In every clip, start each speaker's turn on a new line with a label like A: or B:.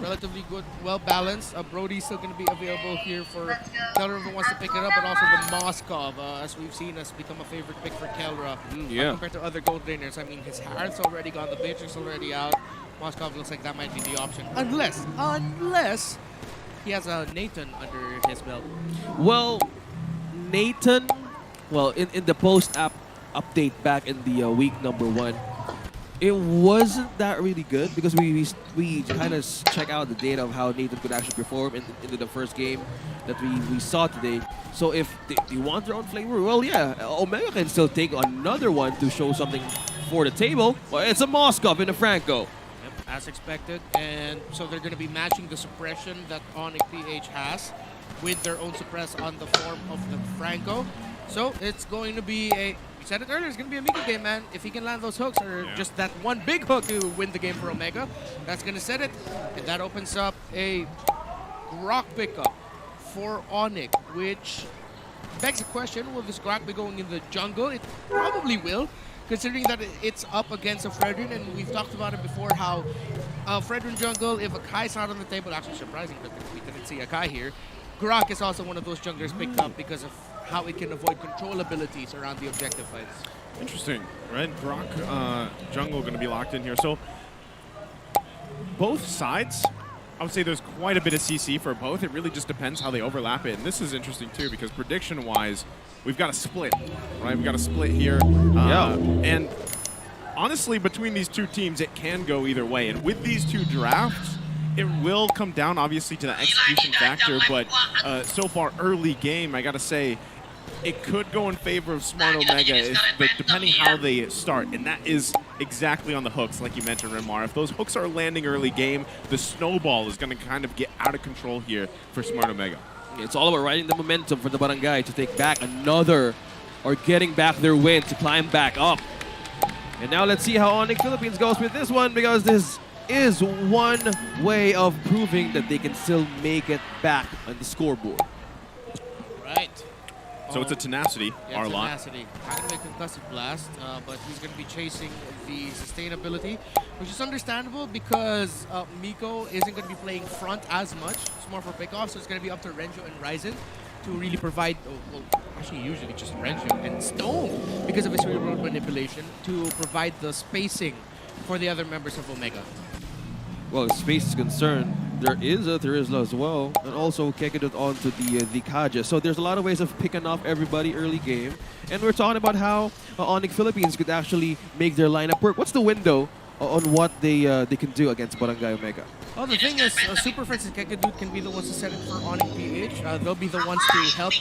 A: relatively good, well-balanced. Brody's still going to be available here for Kelra who wants to pick it up, but also the Moskov, as we've seen, has become a favorite pick for Kelra compared to other gold laners. I mean, his Harth's already gone, the Beatrix already out. Moskov looks like that might be the option, unless he has a Nathan under his belt.
B: Well, Nathan, in the post-app update back in the week #1, it wasn't that really good because we kind of check out the data of how Nathan could actually perform in the first game that we saw today. So if they want their own flavor, well, yeah, Omega can still take another one to show something for the table. Well, it's a Moskov and a Franco.
A: Yep, as expected, and so they're going to be matching the suppression that ONIC PH has with their own suppress on the form of the Franco. So it's going to be a, we said it earlier, it's going to be a Mika game, man. If he can land those hooks or just that one big hook to win the game for Omega, that's going to set it. And that opens up a Grok pickup for ONIC, which begs the question, will this Grok be going in the jungle? It probably will, considering that it's up against a Fredrin, and we've talked about it before, how Fredrin jungle, if a Kai's not on the table, actually surprising that we didn't see a Kai here, Grok is also one of those junglers picked up because of how it can avoid control abilities around the objective fights.
C: Interesting, right? Grok jungle going to be locked in here. So both sides, I would say there's quite a bit of CC for both. It really just depends how they overlap it. And this is interesting too because prediction-wise, we've got a split, right? We've got a split here. And honestly, between these two teams, it can go either way. And with these two drafts, it will come down, obviously, to the execution factor, but so far, early game, I gotta say, it could go in favor of Smart Omega, depending how they start, and that is exactly on the hooks, like you mentioned, Remar. If those hooks are landing early game, the snowball is gonna kind of get out of control here for Smart Omega.
B: It's all about riding the momentum for the Barangay to take back another, or getting back their win to climb back up. And now let's see how ONIC Philippines goes with this one, because this is one way of proving that they can still make it back on the scoreboard.
A: Right.
C: So it's a Tenacity,
A: yeah,
C: Arlot.
A: Tenacity. Not going to be a concussive blast, but he's going to be chasing the sustainability, which is understandable because Miko isn't going to be playing front as much. It's more for pickoff, so it's going to be up to Renjo and Ryzen to really provide, well, actually usually just Renjo and Stone, because of his real-world manipulation, to provide the spacing for the other members of Omega.
B: Well, as space is concerned, there is a Terizla as well, and also kicking it onto the Kaja. So there's a lot of ways of picking off everybody early game. And we're talking about how ONIC Philippines could actually make their lineup work. What's the window on what they can do against Barangay Omega?
A: Well, the thing is, Super Friends and Kekadut can be the ones to set it for ONIC PH. They'll be the ones to help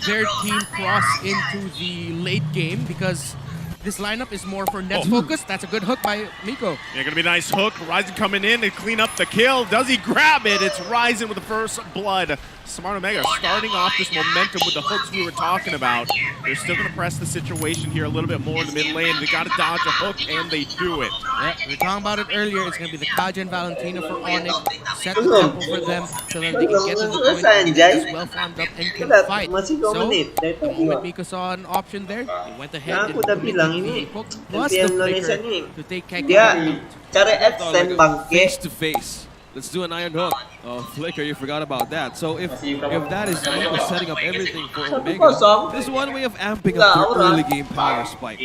A: their team cross into the late game because this lineup is more for net focus. That's a good hook by Miko.
C: Yeah, gonna be a nice hook. Ryzen coming in and clean up the kill. Does he grab it? It's Ryzen with the first blood. Smart Omega starting off this momentum with the hooks we were talking about. They're still gonna press the situation here a little bit more in the mid lane. They gotta dodge a hook, and they do it.
A: Yeah, we were talking about it earlier. It's gonna be the Kaja and Valentina for ONIC. Set the tempo for them so that they can get to the point where they're well farmed up and can fight. So, the moment Miko saw an option there, he went ahead and committed the hook plus the flicker to take Kekadut out.
B: Face to face. Let's do an iron hook. Oh, flicker, you forgot about that. So if that is Miko setting up everything for Omega, this is one way of amping up their early game power spike.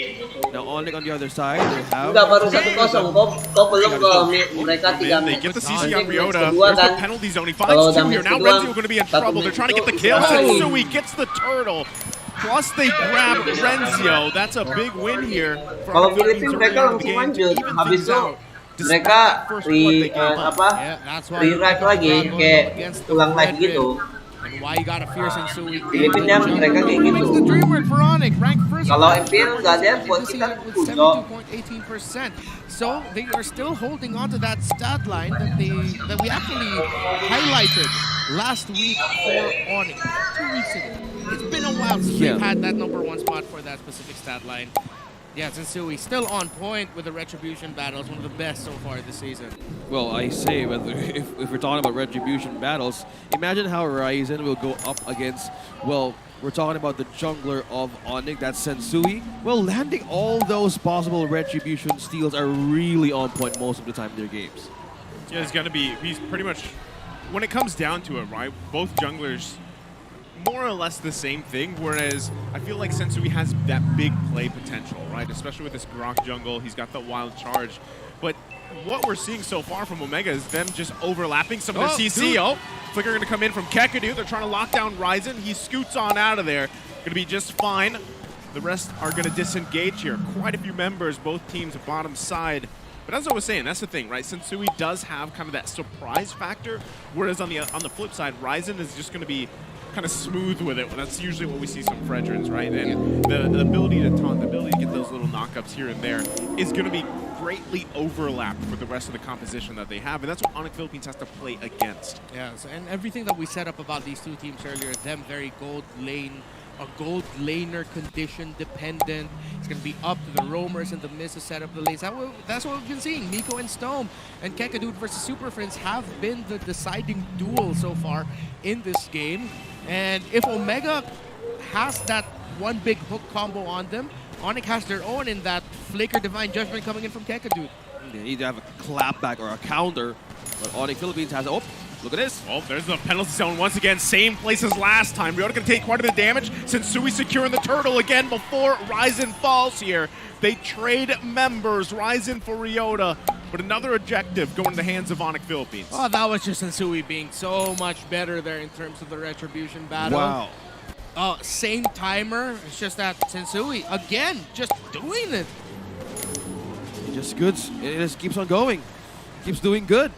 B: Now ONIC on the other side, they have...
C: They get the CC on Ryota. There's the penalty zone. He finds two here. Now Renzo going to be in trouble. They're trying to get the kill. Sensui gets the turtle. Plus they grab Renzio. That's a big win here for our Philippines early on in the game to even things out.
D: Mereka re-write lagi kayak ulang lagi gitu. Filipinnya mereka kayak gitu. Kalau MPL nggak ada, buat kita kudo.
A: So they are still holding on to that stat line that we actually highlighted last week for ONIC 2 weeks ago. It's been a while since they've had that #1 spot for that specific stat line. Yeah, Sensui still on point with the Retribution battles, one of the best so far this season.
B: Well, I say, if we're talking about Retribution battles, imagine how Ryzen will go up against, well, we're talking about the jungler of ONIC, that's Sensui. Well, landing all those possible Retribution steals are really on point most of the time in their games.
C: Yeah, he's pretty much, when it comes down to it, right, both junglers more or less the same thing, whereas I feel like Sensui has that big play potential, right, especially with this Grok jungle. He's got the wild charge. But what we're seeing so far from Omega is them just overlapping some of their CC.
A: Dude.
C: Oh, Flicker going to come in from Kakadu. They're trying to lock down Ryzen. He scoots on out of there. Going to be just fine. The rest are going to disengage here. Quite a few members, both teams bottom side. But as I was saying, that's the thing, right? Sensui does have kind of that surprise factor, whereas on the flip side, Ryzen is just going to be kind of smooth with it. That's usually what we see some Fredrins, right? And the ability to taunt, the ability to get those little knockups here and there is going to be greatly overlapped for the rest of the composition that they have, and that's what ONIC Philippines has to play against.
A: Yes, and everything that we set up about these two teams earlier, them very gold laner condition dependent. It's going to be up to the roamers and the miss to set up the lanes. That's what we've been seeing. Miko and Stone and Kakadu versus Super Friends have been the deciding duel so far in this game. And if Omega has that one big hook combo on them, ONIC has their own in that Flicker Divine Judgment coming in from Kakadu.
B: They need to have a clapback or a counter, but ONIC Philippines has. Oh, look at this.
C: Oh, there's the penalty zone once again. Same place as last time. Ryota going to take quite a bit of damage. Sensui securing the turtle again before Ryzen falls here. They trade members. Ryzen for Ryota. But another objective going in the hands of ONIC Philippines.
A: Oh, that was just Sensui being so much better there in terms of the retribution battle.
B: Wow.
A: Same timer. It's just that Sensui, again, just doing it.
B: Just good. It just keeps on going. Keeps doing good.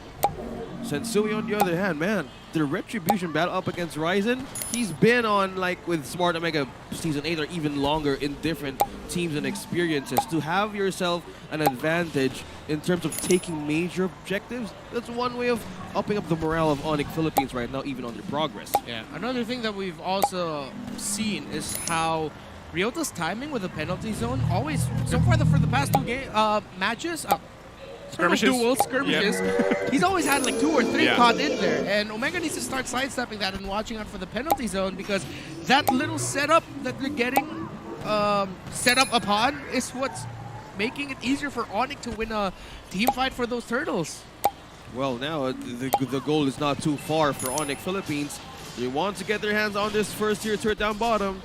B: Sensui, on the other hand, man, the retribution battle up against Ryzen, he's been on, like, with Smart Omega Season 8 or even longer in different teams and experiences. To have yourself an advantage in terms of taking major objectives, that's one way of upping up the morale of ONIC Philippines right now, even on their progress.
A: Yeah, another thing that we've also seen is how Ryota's timing with the penalty zone always, so far for the past two matches, skirmishes, he's always had like 2 or 3 caught in there. And Omega needs to start sidestepping that and watching out for the penalty zone, because that little setup that they're getting set up upon is what's making it easier for ONIC to win a team fight for those turtles.
B: Well, now the goal is not too far for ONIC Philippines. They want to get their hands on this first tier turret down bottom.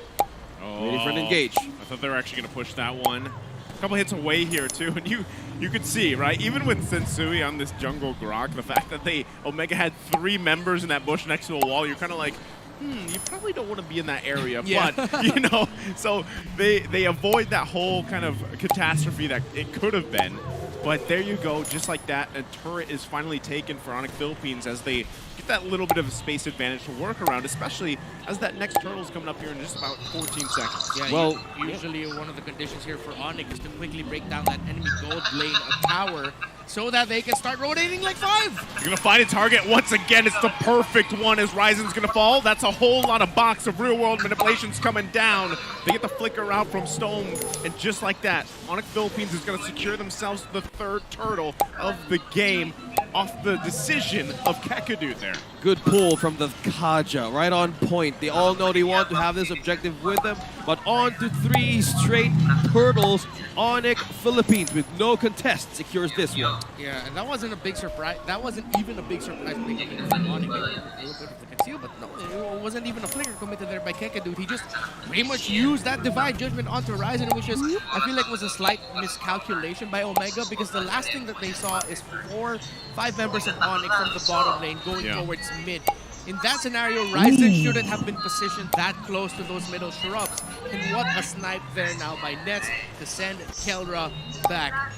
B: Ready for an engage.
C: I thought they were actually going to push that one. A couple hits away here too, and you could see, right, even with Sensui on this jungle Grok, the fact that Omega had 3 members in that bush next to a wall, you're kind of like, you probably don't want to be in that area.
A: Yeah.
C: But, you know, so they avoid that whole kind of catastrophe that it could have been. But there you go, just like that, a turret is finally taken for ONIC Philippines as they get that little bit of a space advantage to work around, especially as that next turtle's coming up here in just about 14 seconds.
A: Yeah,
B: well,
A: usually one of the conditions here for ONIC is to quickly break down that enemy gold lane tower so that they can start rotating like 5.
C: You're going to find a target once again. It's the perfect one as Ryzen's going to fall. That's a whole lot of box of real-world manipulations coming down. They get the flicker out from Stone, and just like that, ONIC Philippines is going to secure themselves the 3rd turtle of the game off the decision of Kakadu there.
B: Good pull from the Kaja, right on point. They all know they want to have this objective with them, but on to 3 straight turtles. ONIC Philippines, with no contest, secures this one.
A: Yeah, and that wasn't a big surprise. That wasn't even a big surprise play coming from ONIC. A little bit of the conceal, but no, it wasn't even a flicker committed there by Kakadu. He just pretty much used that Divine Judgment onto Ryzen, which is, I feel like, was a slight miscalculation by Omega, because the last thing that they saw is 5 members of ONIC from the bottom lane going towards mid. In that scenario, Ryzen shouldn't have been positioned that close to those middle shrubs. And what a snipe there now by Nets to send Kelra back.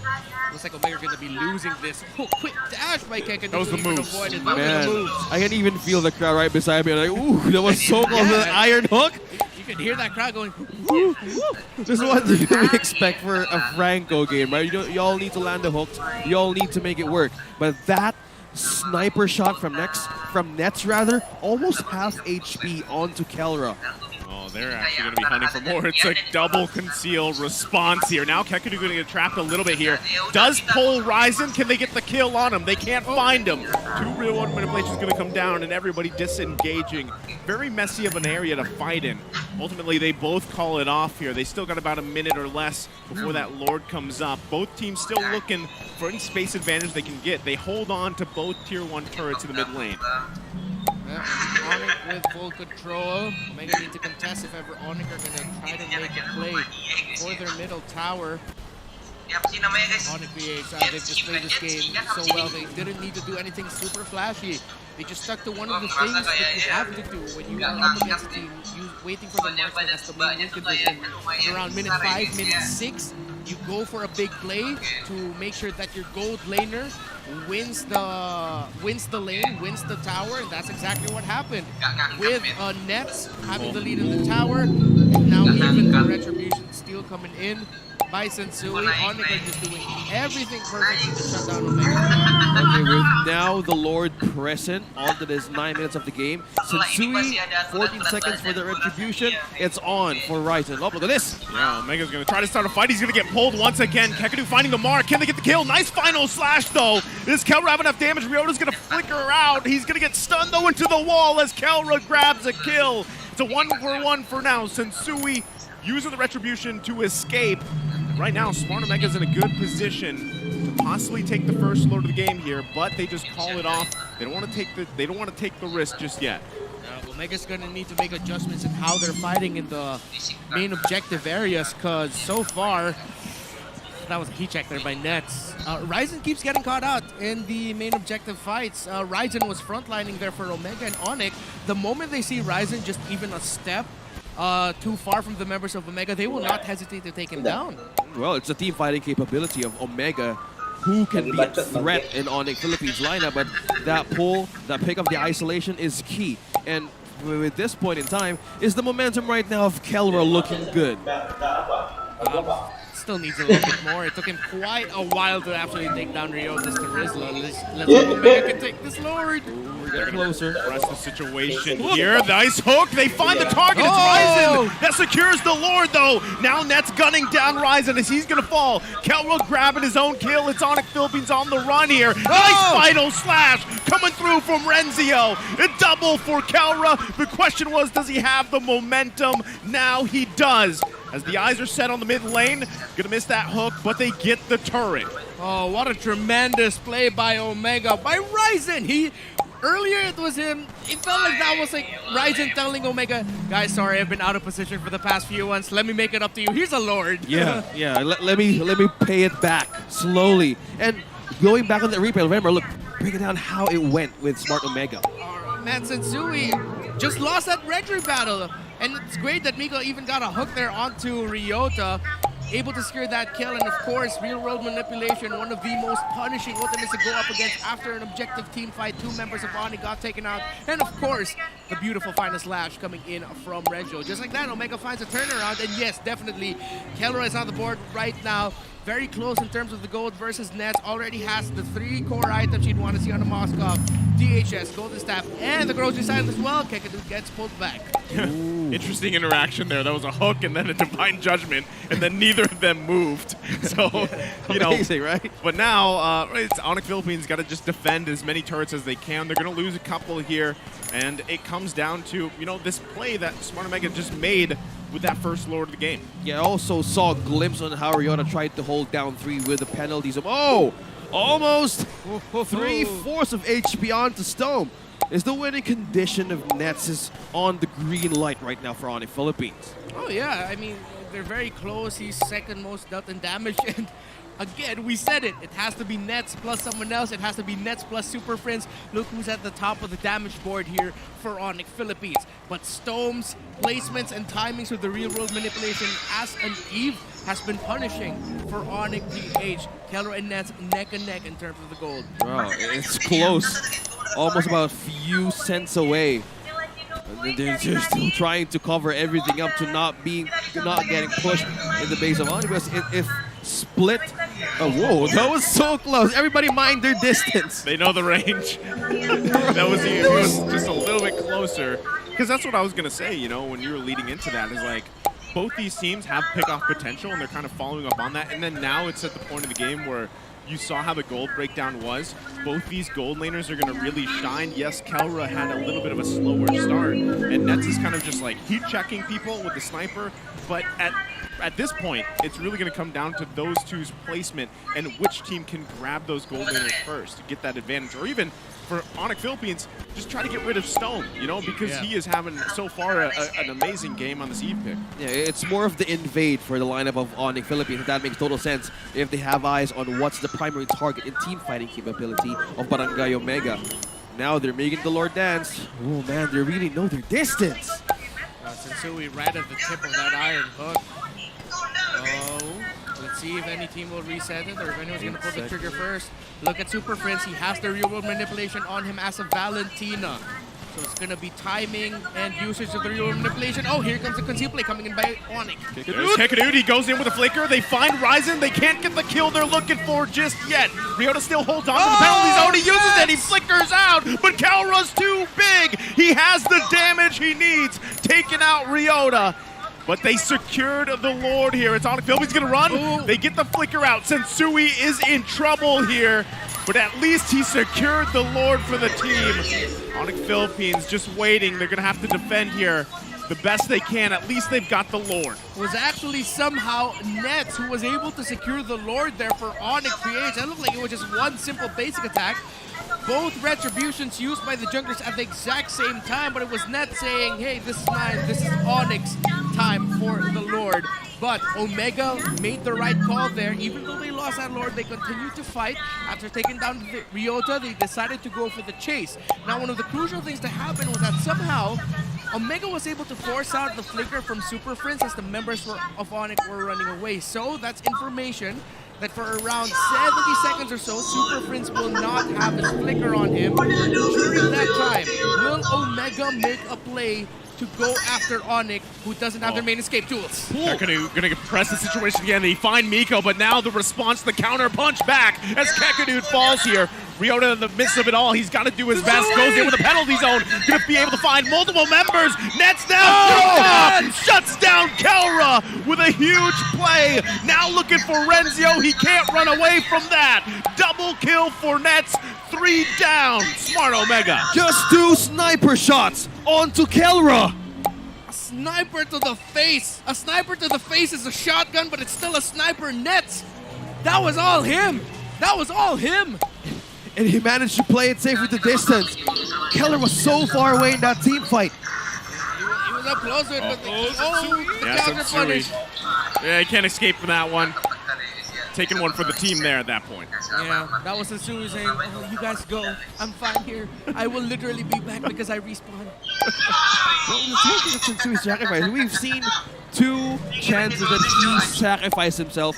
A: Looks like Omega going to be losing this. Oh, quick dash by Kakadu.
C: That was the moves.
B: Man, I can even feel the crowd right beside me. I'm like, ooh, that was so close to the iron hook.
A: You can hear that crowd going, woo, woo.
B: This is what you expect for a Franco game, right? You all need to land the hooks. You all need to make it work. But that sniper shot from Nets, almost half HP onto Kelra.
C: Oh, they're actually going to be hunting for more. It's a double conceal response here. Now Kekadu going to get trapped a little bit here. Does pull Ryzen? Can they get the kill on him? They can't find him. 2 real world manipulations going to come down and everybody disengaging. Very messy of an area to fight in. Ultimately, they both call it off here. They still got about a minute or less before that Lord comes up. Both teams still looking for any space advantage they can get. They hold on to both tier 1 turrets in the mid lane.
A: ONIC with full control. Omega need to contest if ever ONIC are going to try to make a play for their middle tower. ONIC PH, they've just played this game so well. They didn't need to do anything super flashy. They just stuck to one of the things that you have to do when you are up against a team, waiting for the marksman as the main win condition. Around minute 5, minute 6, you go for a big play to make sure that your gold laner wins the lane, wins the tower, and that's exactly what happened. With Nets having the lead in the tower, and now even the Retribution steal coming in by Sensui. ONIC are just doing everything perfectly to shut down Omega.
B: Okay, with now the Lord present onto this 9 minutes of the game. Sensui, 14 seconds for the Retribution. It's on for Ryzen. Oh, look at this.
C: Yeah, Omega's going to try to start a fight. He's going to get pulled once again. Kekadu finding the mark. Can they get the kill? Nice final slash, though. This Kelra have enough damage. Ryota's going to flicker out. He's going to get stunned, though, into the wall as Kelra grabs a kill. It's a 1-for-1 for now. Sensui using the Retribution to escape. Right now, Smart Omega's in a good position to possibly take the first Lord of the game here, but they just call it off. They don't want to take the risk just yet.
A: Omega's gonna need to make adjustments in how they're fighting in the main objective areas, because so far that was a heat check there by Nets. Ryzen keeps getting caught out in the main objective fights. Ryzen was frontlining there for Omega and ONIC. The moment they see Ryzen just even a step too far from the members of Omega, they will not hesitate to take him down.
B: Well, it's a team fighting capability of Omega, who can be a threat in ONIC Philippines lineup, but that pull, that pick of the isolation is key. And with this point in time, is the momentum right now of Kelra looking good?
A: Still needs a little bit more. It took him quite a while to actually take down Ryota's Terizla. Let's hope Omega can take this Lord.
B: We're getting closer.
C: Press the situation here. Nice hook. They find the target. It's Ryzen. That secures the Lord, though. Now Nets gunning down Ryzen as he's going to fall. Kelra grabbing his own kill. It's ONIC Philippines on the run here. Nice final slash coming through from Renzio. A double for Kelra. The question was, does he have the momentum? Now he does. As the eyes are set on the mid lane, gonna miss that hook, but they get the turret.
A: Oh, what a tremendous play by Omega, by Ryzen. Earlier it was him. It felt like that was like Ryzen telling Omega, guys, sorry, I've been out of position for the past few ones. Let me make it up to you. Here's a Lord.
B: Yeah. Let me pay it back slowly. And going back on the replay, remember, look, break it down how it went with Smart Omega.
A: Man, Sensui just lost that Retro battle. And it's great that Miko even got a hook there onto Ryota, able to secure that kill. And of course, real world manipulation, one of the most punishing ultimates to go up against after an objective team fight. 2 members of ONIC got taken out. And of course, the beautiful final slash coming in from Reggio. Just like that, Omega finds a turnaround. And yes, definitely, Kelra is on the board right now. Very close in terms of the gold versus Nets. Already has the 3 core items you'd want to see on the Moskov. DHS, Golden Staff, and the grocery side as well. Kekadu gets pulled back.
C: Interesting interaction there. That was a hook and then a divine judgment, and then neither of them moved. So, you know,
B: amazing, right?
C: But now, it's ONIC Philippines got to just defend as many turrets as they can. They're going to lose a couple here, and it comes down to, you know, this play that Smart Omega just made with that first Lord of the game.
B: Yeah, I also saw a glimpse on how Ryota tried to hold down 3 with the penalties of, almost 3/4 of HP onto Stone. Is the winning condition of Nets is on the green light right now for ONIC Philippines.
A: Oh yeah, I mean, they're very close. He's second most dealt in damage. And again, we said it. It has to be Nets plus someone else. It has to be Nets plus Super Friends. Look who's at the top of the damage board here for ONIC Philippines. But Stone's placements and timings with the real-world manipulation as an Eve has been punishing for ONIC PH. Kelra and Nets neck and neck in terms of the gold.
B: Wow, it's close. Almost about a few cents away. And they're just still trying to cover everything up to not getting pushed in the base of ONIC. Because if split Oh, whoa, that was so close. Everybody mind their distance.
C: They know the range. That was he was just a little bit closer. Because that's what I was going to say, you know, when you were leading into that, is like, both these teams have pick-off potential, and they're kind of following up on that. And then now it's at the point of the game where you saw how the gold breakdown was. Both these gold laners are going to really shine. Yes, Kelra had a little bit of a slower start, and Nets is kind of just like heat-checking people with the sniper. But at this point, it's really going to come down to those two's placement and which team can grab those gold laners first to get that advantage. Or even for ONIC Philippines, just try to get rid of Stone, you know, because he is having so far an amazing game on this Eve pick.
B: Yeah, it's more of the invade for the lineup of ONIC Philippines. That makes total sense if they have eyes on what's the primary target and team fighting capability of Barangay Omega. Now they're making the Lord dance. Oh man, they really know their distance.
A: Sensui right at the tip of that iron hook. Oh, let's see if any team will reset it or if anyone's going to pull the trigger first. Look at Super Prince. He has the real world manipulation on him as a Valentina. So it's going to be timing and usage of the real world manipulation. Oh, here comes the conceal play coming in by ONIC.
C: There's Kekadud. He goes in with a flicker. They find Ryzen. They can't get the kill they're looking for just yet. Ryota still holds on to the penalties. Oh, he uses it. He flickers out, but Calra's too big. He has the damage he needs. Taking out Ryota. But they secured the Lord here. It's ONIC Philippines going to run.
A: Ooh.
C: They get the flicker out. Sensui is in trouble here. But at least he secured the Lord for the team. ONIC Philippines just waiting. They're going to have to defend here the best they can. At least they've got the Lord.
A: It was actually somehow Nets who was able to secure the Lord there for ONIC PH. That looked like it was just one simple basic attack. Both retributions used by the junglers at the exact same time, but it was Nets saying, hey, this is mine, this is ONIC's time for the Lord. But Omega made the right call there. Even though they lost that Lord, they continued to fight. After taking down the Ryota, they decided to go for the chase. Now, one of the crucial things to happen was that somehow Omega was able to force out the flicker from Super Prince as the members of ONIC were running away. So that's information that for around 70 seconds or so, Super Prince will not have his flicker on him. During that time, will Omega make a play to go after ONIC, who doesn't have their main escape tools?
C: They're gonna press the situation again. They find Miko, but now the response, the counter punch back as Kekadud falls here. Ryota in the midst of it all, he's got to do his best. Goes in with a penalty zone. Gonna be able to find multiple members. Nets down. Shuts down Kelra with a huge play. Now looking for Renzio. He can't run away from that. Double kill for Nets. 3 down. Smart Omega.
B: Just 2 sniper shots onto Kelra.
A: A sniper to the face. A sniper to the face is a shotgun, but it's still a sniper. Nets. That was all him. That was all him.
B: And he managed to play it safe with the distance. Kelra was so far away in that team fight.
A: He was up close to it, but the counter punish.
C: Yeah, he can't escape from that one. Taking one for the team there at that point.
A: Yeah, that was Sensui saying, oh, you guys go. I'm fine here. I will literally be back because I respawn.
B: Well, let's look at Sensui's sacrifice. We've seen 2 chances that he sacrificed himself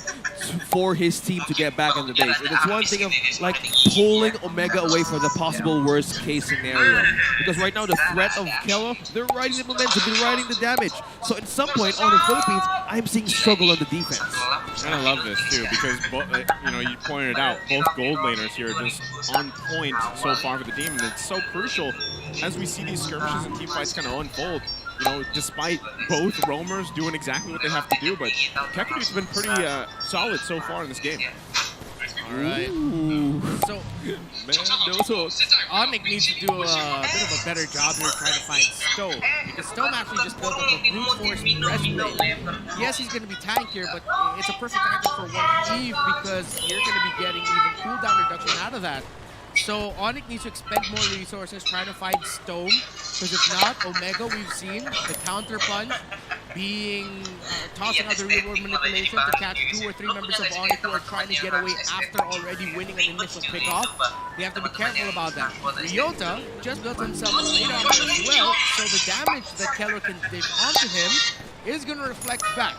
B: for his team to get back on the base. And it's one thing of like pulling Omega away from the possible worst case scenario. Because right now the threat of Kelra, they're riding the momentum, they're riding the damage. So at some point on the Philippines, I'm seeing struggle on the defense.
C: And I love this too because you know, you pointed it out, both gold laners here are just on point so far for the team, and it's so crucial as we see these skirmishes and team fights kind of unfold. You know, despite both roamers doing exactly what they have to do, but Kekadud's been pretty solid so far in this game.
A: All right. So,
B: Man, so
A: ONIC needs to do a bit of a better job here trying to find Stone. Because Stone actually just built up a brute force breastplate. Yes, he's going to be tankier, but it's a perfect angle for one Eve because you're going to be getting even cooldown reduction out of that. So ONIC needs to expend more resources trying to find Stone, because if not, Omega, we've seen the counter punch being tossing out the real world manipulation to catch 2 or 3 members of ONIC who are trying to get away after already winning an initial pickoff. They have to be careful about that. Ryota just built himself a late armor as well, so the damage that Kelra can dish onto him is going to reflect back.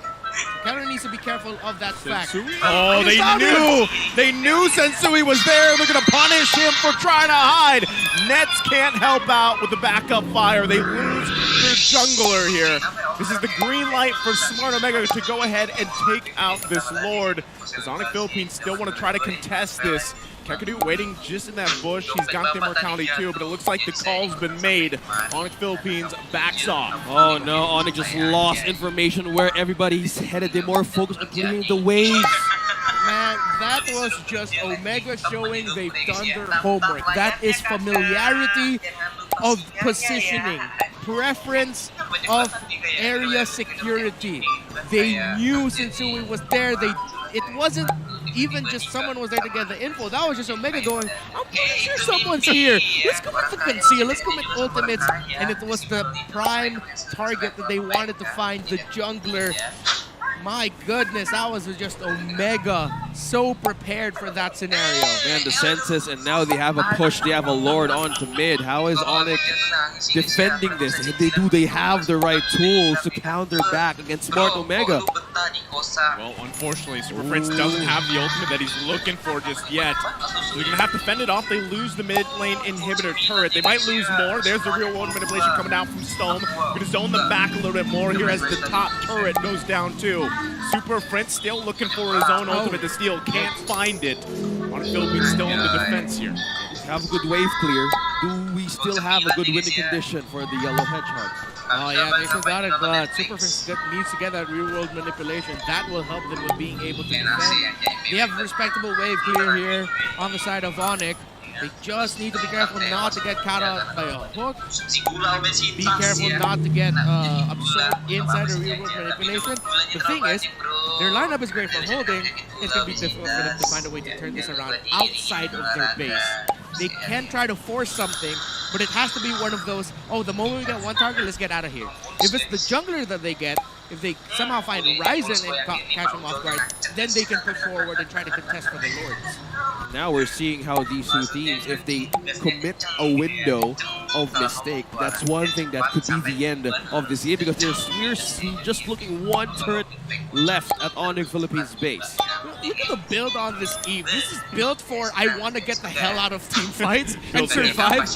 A: Kelra needs to be careful of that fact.
C: Oh, they knew Sensui was there. They're going to punish him for trying to hide. Nets can't help out with the backup fire. They lose their jungler here. This is the green light for Smart Omega to go ahead and take out this Lord. As ONIC Philippines still want to try to contest this. Kakadu waiting just in that bush. He's got the immortality too, but it looks like the call's been made. ONIC Philippines backs off.
B: Oh no, ONIC just lost information where everybody's headed. They're more focused on clearing the waves.
A: Man, that was just Omega showing they've done their homework. That is familiarity of positioning, preference of area security. They knew Sensui was there. It wasn't even just someone was there to get the info. That was just Omega going, I'm pretty sure someone's here. Let's go with the conceal. Let's go with ultimates. And it was the prime target that they wanted to find, the jungler. My goodness, that was just Omega so prepared for that scenario.
B: Man, the census, and now they have a push. They have a Lord onto mid. How is ONIC defending this? They have the right tools to counter back against Smart Omega?
C: Well, unfortunately, Super Prince doesn't have the ultimate that he's looking for just yet. So they're going to have to fend it off. They lose the mid lane inhibitor turret. They might lose more. There's the real world manipulation coming out from Stone. Going to zone them back a little bit more here as the top turret goes down too. Super Prince still looking for his own ultimate to steal. Can't find it. ONIC Philippines still in the defense here.
B: Have a good wave clear. Do we still have a good winning condition for the Yellow Hedgehogs?
A: Oh yeah, they still got it, but Super Prince needs to get that real world manipulation. That will help them with being able to defend. They have a respectable wave clear here on the side of ONIC. They just need to be careful not to get caught out by a hook. Be careful not to get absorbed inside the real world manipulation. The thing is, their lineup is great for holding. It's going to be difficult for them to find a way to turn this around outside of their base. They can try to force something, but it has to be one of those, oh, the moment we get one target, let's get out of here. If it's the jungler that they get, if they somehow find Ryzen and catch him off guard, then they can push forward and try to contest for the Lords.
B: Now we're seeing how these two teams, if they commit a window of mistake, that's one thing that could be the end of this game, because we're just looking one turret left at ONIC Philippines base.
A: Look at the build on this Eve. This is built for I want to get the hell out of team fights and survive.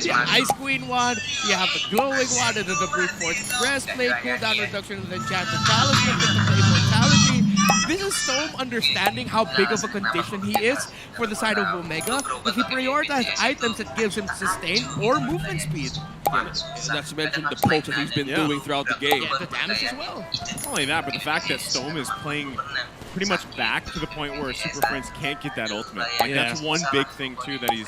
A: Yeah, Ice Queen one, you have the glowing one, and then the brute force breastplate, cooldown reduction, and then enchanted talisman with the immortality. This is Stone understanding how big of a condition he is for the side of Omega, but he prioritizes items that gives him sustain or movement speed.
B: Yeah, not to mention the pulse that he's been doing throughout the game.
A: Yeah, the damage as well.
C: Not only that, but the fact that Stone is playing pretty much back to the point where Super Prince can't get that ultimate. Like, that's one big thing, too, that he's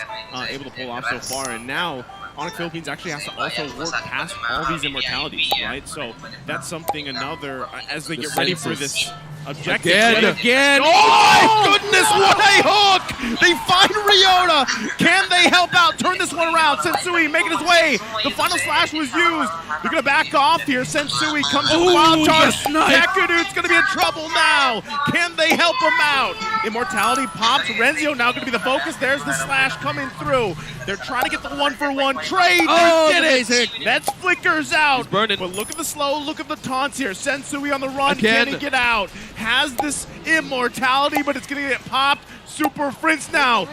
C: able to pull off so far. And now, ONIC Philippines actually has to also work past all these immortalities, right? So that's something another, as they get ready for this objective.
B: Again!
C: Oh my goodness, what a hook! They find Ryota! Can they help out? Turn this one around. Sensui making his way. The final slash was used. They're going to back off here. Sensui comes to the wild charge. Kakudu's going to be in trouble now. Can they help him out? Immortality pops. Renzio now going to be the focus. There's the slash coming through. They're trying to get the one-for-one trade. They did it. That's flickers out.
B: Burning.
C: But look at the slow, look at the taunts here. Sensui on the run. Can he get out? Has this immortality, but it's going to get popped. Super Prince now.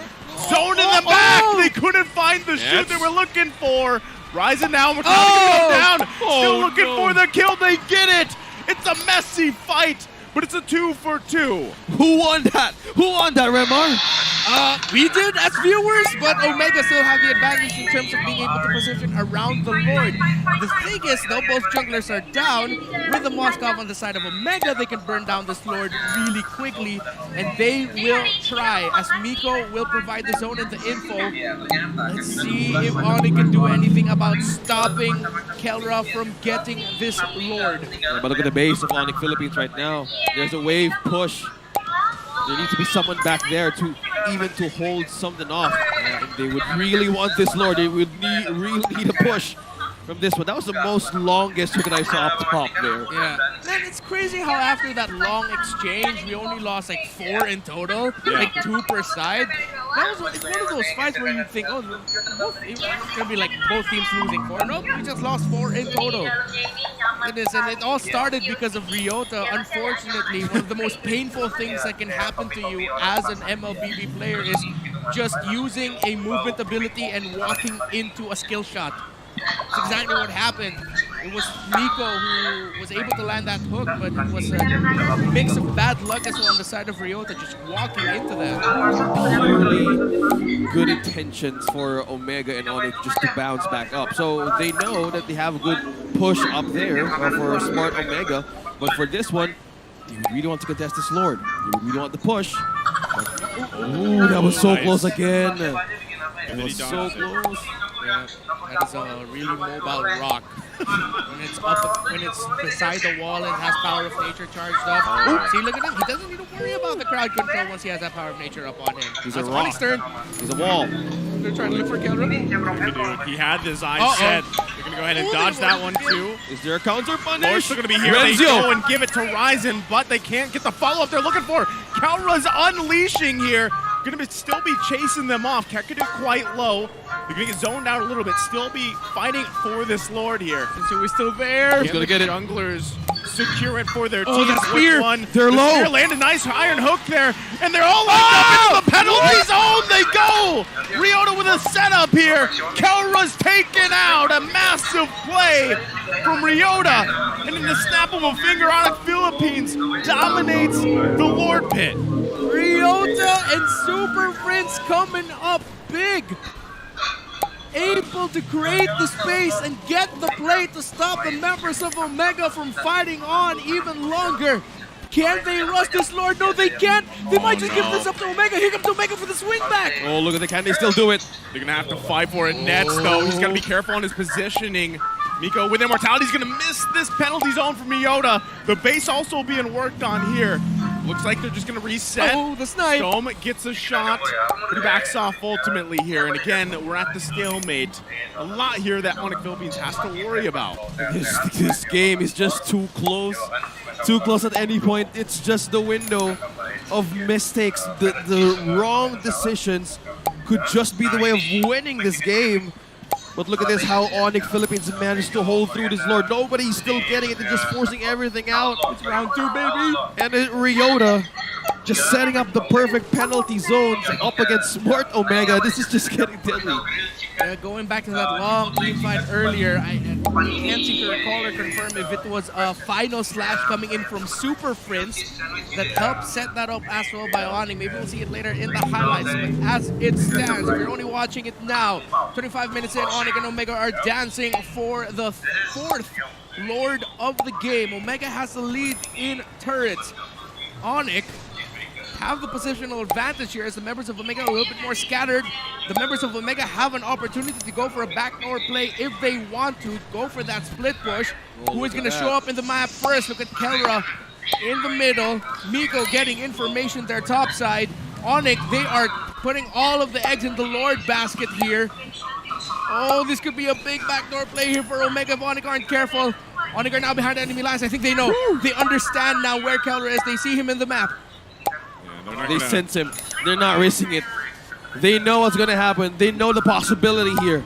C: Zoning them back. They couldn't find the shoot they were looking for. Ryzen now. We're trying to go down. Still looking for the kill. They get it. It's a messy fight, but it's a 2-for-2.
B: Who won that? Who won that, Remar?
A: We did as viewers, but Omega still have the advantage in terms of being able to position around the Lord. The thing is, though, both junglers are down. With the Moskov on the side of Omega, they can burn down this Lord really quickly, and they will try, as Miko will provide the zone and the info. Let's see if ONIC can do anything about stopping Kelra from getting this Lord.
B: Yeah, but look at the base of ONIC Philippines right now. There's a wave push. There needs to be someone back there to even to hold something off. And they would really want this Lord. They would really need a push from this one. That was the most longest hook that I saw up top there.
A: Yeah. Man, it's crazy how after that long exchange, we only lost like 4 in total, like 2 per side. It's one of those fights where you think, oh, it's going to be like both teams losing 4. Nope, we just lost 4 in total. And it all started because of Ryota. Unfortunately, one of the most painful things that can happen to you as an MLBB player is just using a movement ability and walking into a skill shot. That's exactly what happened. it was Miko who was able to land that hook, but it was a mix of bad luck as well on the side of Ryota, just walking into that.
B: Purely good intentions for Omega and ONIC just to bounce back up. So they know that they have a good push up there for smart Omega, but for this one, they really want to contest this Lord. They really want the push. Ooh, that was so close again. It was so close.
A: Yeah, that is a really mobile rock. when it's beside the wall and has power of nature charged up. See, look at him. He doesn't need to worry about the crowd control once he has that power of nature up on him.
B: He's a rock. He's a wall.
A: They're trying to look for Kelra.
C: He had his eyes set. They're going to go ahead and dodge that one too.
B: Is there a counter punish?
C: Lord's still going to be here. They go and give it to Ryzen, but they can't get the follow-up they're looking for. Kelra's unleashing here. Going to still be chasing them off. Kakadu quite low. They're going to get zoned out a little bit. Still be fighting for this Lord here.
A: Since still there.
B: He's going to get it.
C: Junglers secure it for their team.
B: Oh, the spear. They're low.
C: Spear landed a nice iron hook there. And they're all lined up into the penalty zone. They go. Ryota with a setup here. Kelra's taken out. A massive play from Ryota. And in the snap of a finger, ONIC Philippines dominates the Lord pit.
A: Ryota and Super Prince coming up big. Able to create the space and get the play to stop the members of Omega from fighting on even longer. Can they rush this Lord? No, they can't. They might just give this up to Omega. Here comes Omega for the swing back.
B: Oh, look at the can they still do it?
C: They're going to have to fight for it. Nets, though. He's got to be careful on his positioning. Miko with immortality is going to miss this penalty zone from Ryota. The base also being worked on here. Looks like they're just going to reset.
A: Oh, the snipe.
C: Dome gets a shot, but he backs off ultimately here. And again, we're at the stalemate. A lot here that ONIC Philippines has to worry about.
B: This game is just too close. Too close at any point. It's just the window of mistakes. The wrong decisions could just be the way of winning this game. But look at this, how ONIC Philippines managed to hold through this Lord. Nobody's still getting it. They're just forcing everything out.
A: It's round 2, baby.
B: And Ryota just setting up the perfect penalty zones up against smart Omega. This is just getting deadly.
A: Going back to that long team fight earlier, I can't seem to recall or confirm if it was a final slash coming in from Super Prince that helped set that up as well by ONIC. Maybe we'll see it later in the highlights, but as it stands, if you're only watching it now, 25 minutes in, ONIC and Omega are dancing for the 4th Lord of the game. Omega has the lead in turrets. ONIC have the positional advantage here as the members of Omega are a little bit more scattered. The members of Omega have an opportunity to go for a backdoor play if they want to. Go for that split push. Who is going to show up in the map first? Look at Kelra in the middle. Miko getting information their top side. ONIC, they are putting all of the eggs in the Lord basket here. Oh, this could be a big backdoor play here for Omega if ONIC aren't careful. ONIC are now behind enemy lines. I think they know. They understand now where Kelra is. They see him in the map.
B: They sense him. They're not risking it. They know what's going to happen. They know the possibility here.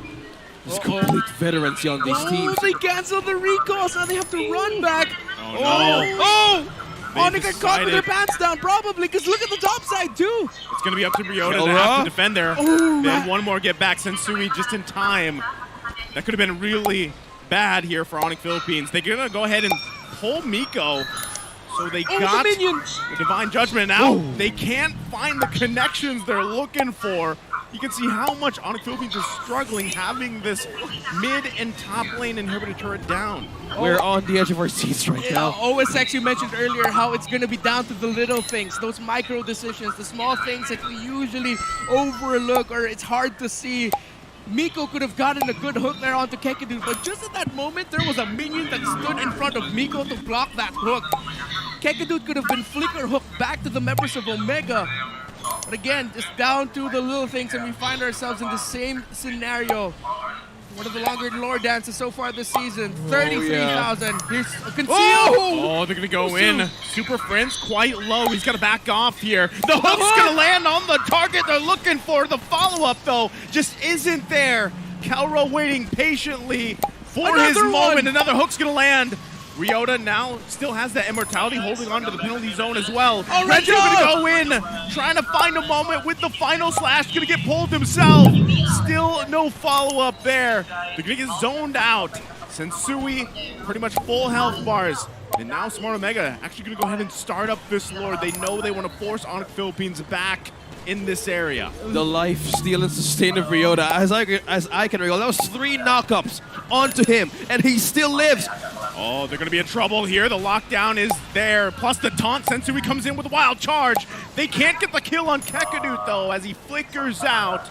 B: There's complete veterancy on these teams.
A: They canceled the recalls. Now they have to run back.
C: Oh, no.
A: Oh! ONIC got caught with their pants down, probably, because look at the top side, too.
C: It's going to be up to Ryota to have to defend there.
A: Oh,
C: then one more get back. Sensui just in time. That could have been really bad here for ONIC Philippines. They're going to go ahead and pull Miko. So they got the Divine Judgment out. They can't find the connections they're looking for. You can see how much ONIC Philippines is struggling having this mid and top lane inhibitor turret down.
B: We're on the edge of our seats right now.
A: OSX, you mentioned earlier how it's going to be down to the little things, those micro decisions, the small things that we usually overlook or it's hard to see. Miko could have gotten a good hook there onto Kakadu, but just at that moment, there was a minion that stood in front of Miko to block that hook. Kakadu could have been flicker hooked back to the members of Omega. But again, just down to the little things, and we find ourselves in the same scenario. One of the longer Lord dances so far this season. 33,000. Here's a conceal.
C: Oh, they're going to go in. Super Prince quite low. He's got to back off here. The hook's going to land on the target they're looking for. The follow-up, though, just isn't there. Kelra waiting patiently for his moment. Another hook's going to land. Ryota now still has that immortality, holding on to the penalty zone as well. Renjo going to go in, trying to find a moment with the final slash. Going to get pulled himself. Still no follow-up there. They're going to get zoned out. Sensui, pretty much full health bars. And now Smart Omega actually going to go ahead and start up this Lord. They know they want to force ONIC Philippines back in this area.
B: The life steal and sustain of Ryota, as I can recall, that was 3 knockups onto him, and he still lives.
C: Oh, they're going to be in trouble here. The lockdown is there. Plus the taunt. Sensui comes in with a wild charge. They can't get the kill on Kekadut, though, as he flickers out.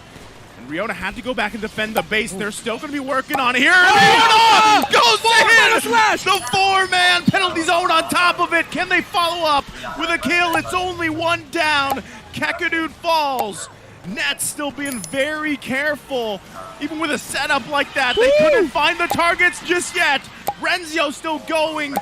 C: And Ryota had to go back and defend the base. They're still going to be working on it here. Ryota goes in! The 4-man penalty zone on top of it. Can they follow up with a kill? It's only 1 down. Kekadut falls. Nets still being very careful. Even with a setup like that, they couldn't find the targets just yet. Renzio still going.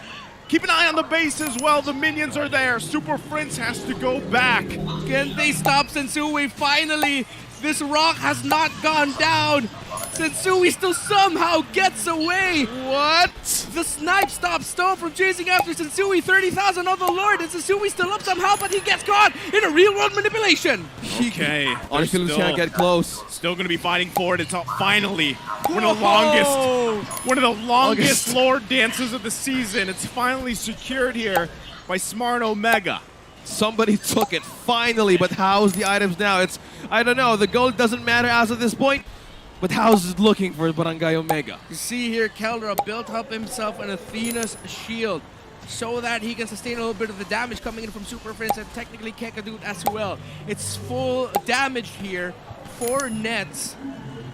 C: Keep an eye on the base as well. The minions are there. Super Prince has to go back.
A: Can they stop Sensui? Finally, this rock has not gone down. Sensui still somehow gets away.
B: What?
A: The snipe stops Stone from chasing after Sensui. 30,000 on the Lord, and Sensui still up somehow, but he gets caught in a real-world manipulation.
C: Okay.
B: ONIC Philippines can't get close.
C: Still going to be fighting for it. It's finally one of the longest Lord dances of the season. It's finally secured here by Smart Omega.
B: Somebody took it, finally, but how's the items now? I don't know, the gold doesn't matter as of this point, but how's it looking for Barangay Omega?
A: You see here, Keldra built up himself an Athena's shield so that he can sustain a little bit of the damage coming in from Super Prince and technically Kekadut as well. It's full damage here for Nets.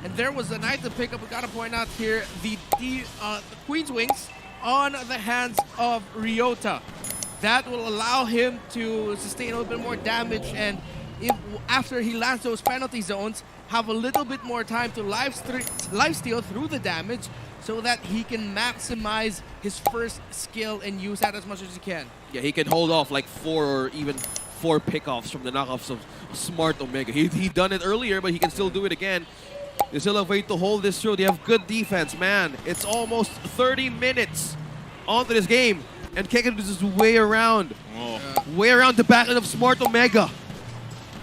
A: And there was an item pickup, we gotta point out here, the Queen's Wings on the hands of Ryota. That will allow him to sustain a little bit more damage, and after he lands those penalty zones, have a little bit more time to lifesteal through the damage so that he can maximize his first skill and use that as much as he can.
B: Yeah, he can hold off like 4 or even 4 pickoffs from the knockoffs of Smart Omega. He done it earlier, but he can still do it again. They still have a way to hold this through. They have good defense, man. It's almost 30 minutes onto this game, and Kekadut is way around. Way around the back end of Smart Omega.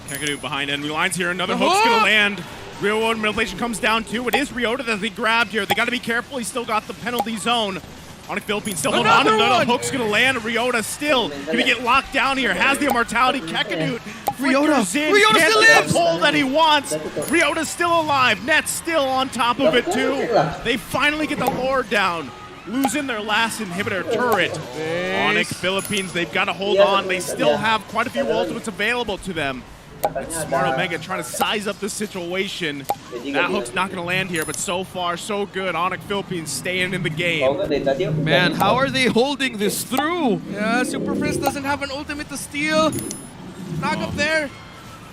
C: Kekadut behind enemy lines here. Another hook's going to land. Real world manipulation comes down too. It is Ryota that they grabbed here. They got to be careful. He's still got the penalty zone. ONIC Philippines still hold on. Another hook's going to land. Ryota still going to get locked down here. Has the immortality. Kekadut Ryota still lives. The pull that he wants. Ryota's still alive. Net's still on top of it too. They finally get the Lord down. Losing their last inhibitor turret. ONIC Philippines, they've got to hold on. They still have quite a few ultimates available to them. It's Smart Omega trying to size up the situation. That hook's not going to land here, but so far, so good. ONIC Philippines staying in the game.
B: Man, how are they holding this through?
A: Yeah, Super Prince doesn't have an ultimate to steal. Knock up there.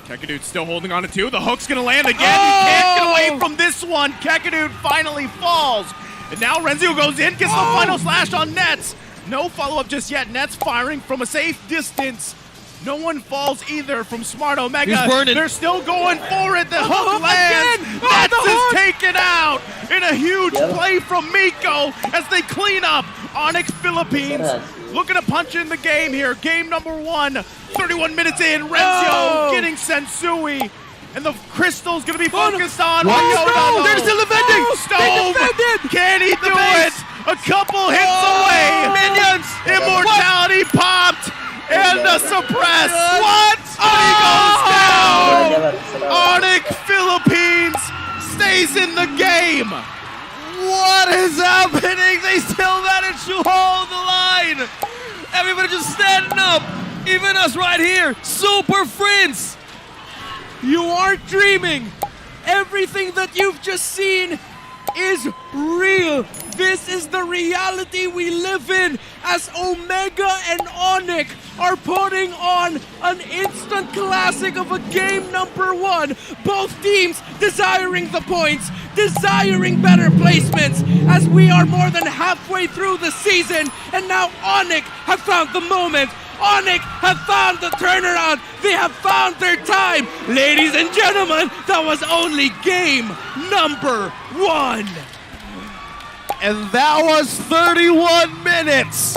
C: Kekadut's still holding on to 2. The hook's going to land again. He can't get away from this one. Kekadut finally falls. And now Renzio goes in, gets the final slash on Nets. No follow-up just yet. Nets firing from a safe distance. No one falls either from Smart Omega. They're still going for it. The hook lands. Nets is taken out in a huge play from Miko as they clean up ONIC Philippines. Looking to punch in the game here. Game number 1. 31 minutes in. Renzio getting Sensui. And the crystal's going to be focused on Ryota.
B: They're still defending.
C: Stove. Can he do it? A couple hits away.
B: Minions.
C: Immortality popped. And a suppress. What? And he goes down. ONIC Philippines stays in the game.
B: What is happening? They still managed to hold the line. Everybody just standing up. Even us right here. Super Prince.
A: You aren't dreaming. Everything that you've just seen is real. This is the reality we live in as Omega and ONIC are putting on an instant classic of a game number 1. Both teams desiring the points, desiring better placements as we are more than halfway through the season, and now ONIC have found the moment. ONIC have found the turnaround. They have found their time. Ladies and gentlemen, that was only game number 1.
B: And that was 31 minutes.